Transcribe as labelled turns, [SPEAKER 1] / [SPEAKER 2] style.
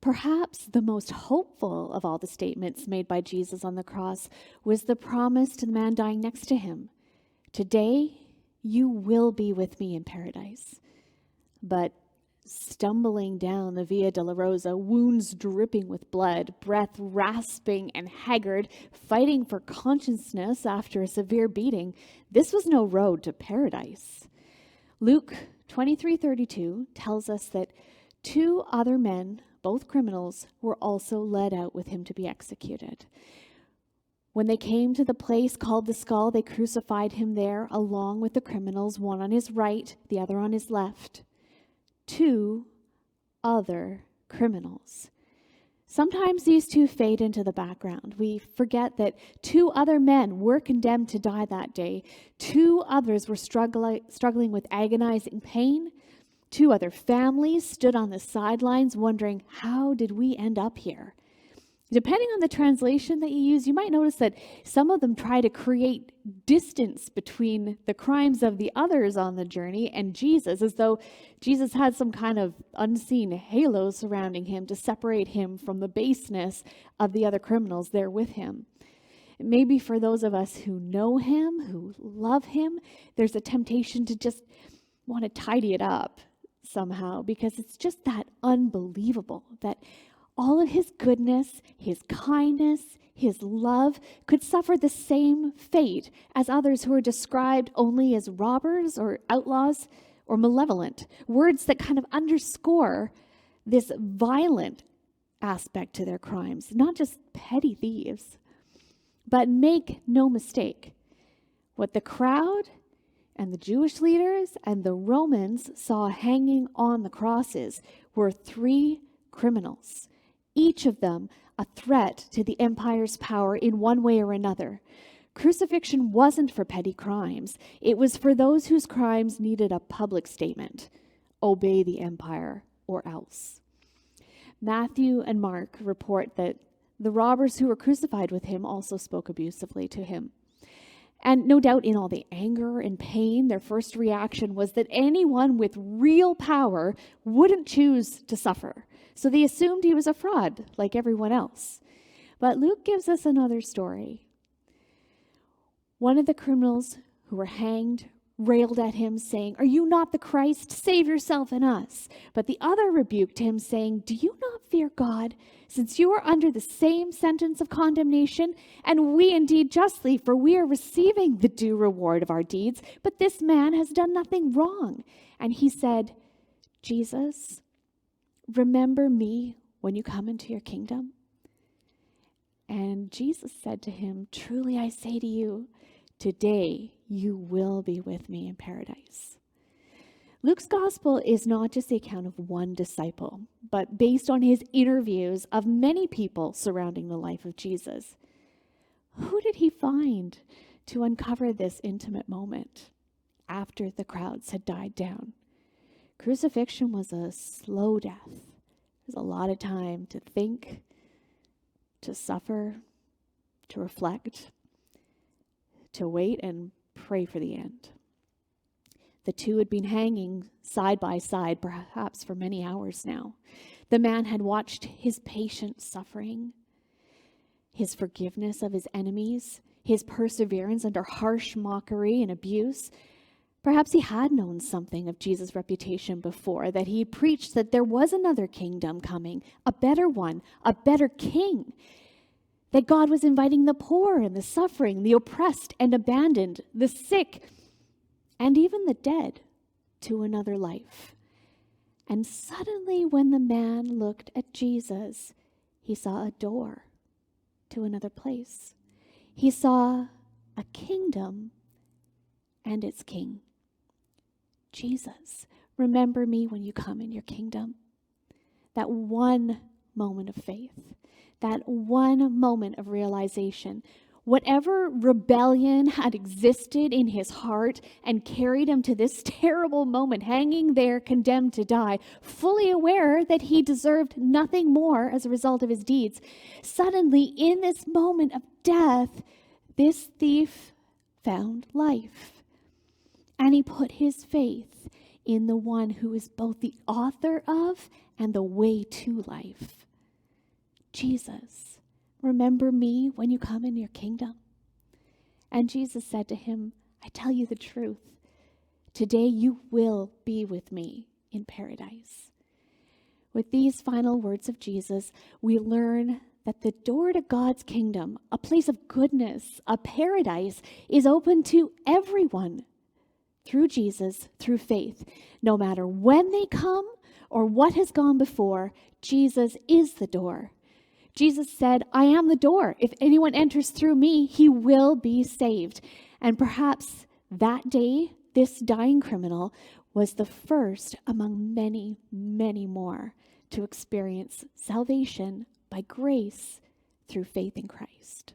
[SPEAKER 1] Perhaps the most hopeful of all the statements made by Jesus on the cross was the promise to the man dying next to him. Today, you will be with me in paradise. But stumbling down the Via Dolorosa, wounds dripping with blood, breath rasping and haggard, fighting for consciousness after a severe beating, this was no road to paradise. Luke 23:32 tells us that 2 other men, both criminals, were also led out with him to be executed. When they came to the place called the Skull, they crucified him there along with the criminals, one on his right, the other on his left. 2 other criminals. Sometimes these 2 fade into the background. We forget that 2 other men were condemned to die that day. 2 others were struggling with agonizing pain. 2 other families stood on the sidelines wondering, how did we end up here? Depending on the translation that you use, you might notice that some of them try to create distance between the crimes of the others on the journey and Jesus, as though Jesus had some kind of unseen halo surrounding him to separate him from the baseness of the other criminals there with him. Maybe for those of us who know him, who love him, there's a temptation to just want to tidy it up somehow, because it's just that unbelievable that all of his goodness, his kindness, his love could suffer the same fate as others who are described only as robbers or outlaws or malevolent. Words that kind of underscore this violent aspect to their crimes, not just petty thieves. But make no mistake, what the crowd and the Jewish leaders and the Romans saw hanging on the crosses were 3 criminals, each of them a threat to the empire's power in one way or another. Crucifixion wasn't for petty crimes. It was for those whose crimes needed a public statement. Obey the empire or else. Matthew and Mark report that the robbers who were crucified with him also spoke abusively to him. And no doubt in all the anger and pain, their first reaction was that anyone with real power wouldn't choose to suffer. So they assumed he was a fraud, like everyone else. But Luke gives us another story. One of the criminals who were hanged railed at him, saying, "Are you not the Christ? Save yourself and us." But the other rebuked him, saying, "Do you not fear God, since you are under the same sentence of condemnation? And we indeed justly, for we are receiving the due reward of our deeds. But this man has done nothing wrong." And he said, "Jesus, remember me when you come into your kingdom." And Jesus said to him, "Truly I say to you, today you will be with me in paradise." Luke's gospel is not just the account of one disciple, but based on his interviews of many people surrounding the life of Jesus. Who did he find to uncover this intimate moment after the crowds had died down? Crucifixion was a slow death. There's a lot of time to think, to suffer, to reflect, to wait and pray for the end. The 2 had been hanging side by side, perhaps for many hours now. The man had watched his patient suffering, his forgiveness of his enemies, his perseverance under harsh mockery and abuse. Perhaps he had known something of Jesus' reputation before, that he preached that there was another kingdom coming, a better one, a better king, that God was inviting the poor and the suffering, the oppressed and abandoned, the sick, and even the dead to another life. And suddenly, when the man looked at Jesus, he saw a door to another place. He saw a kingdom and its king. Jesus, remember me when you come in your kingdom. That one moment of faith, that one moment of realization, whatever rebellion had existed in his heart and carried him to this terrible moment, hanging there condemned to die, fully aware that he deserved nothing more as a result of his deeds. Suddenly, in this moment of death, this thief found life. And he put his faith in the one who is both the author of and the way to life. Jesus, remember me when you come in your kingdom? And Jesus said to him, I tell you the truth. Today you will be with me in paradise. With these final words of Jesus, we learn that the door to God's kingdom, a place of goodness, a paradise, is open to everyone through Jesus, through faith. No matter when they come or what has gone before, Jesus is the door. Jesus said, I am the door. If anyone enters through me, he will be saved. And perhaps that day, this dying criminal was the first among many, many more to experience salvation by grace through faith in Christ.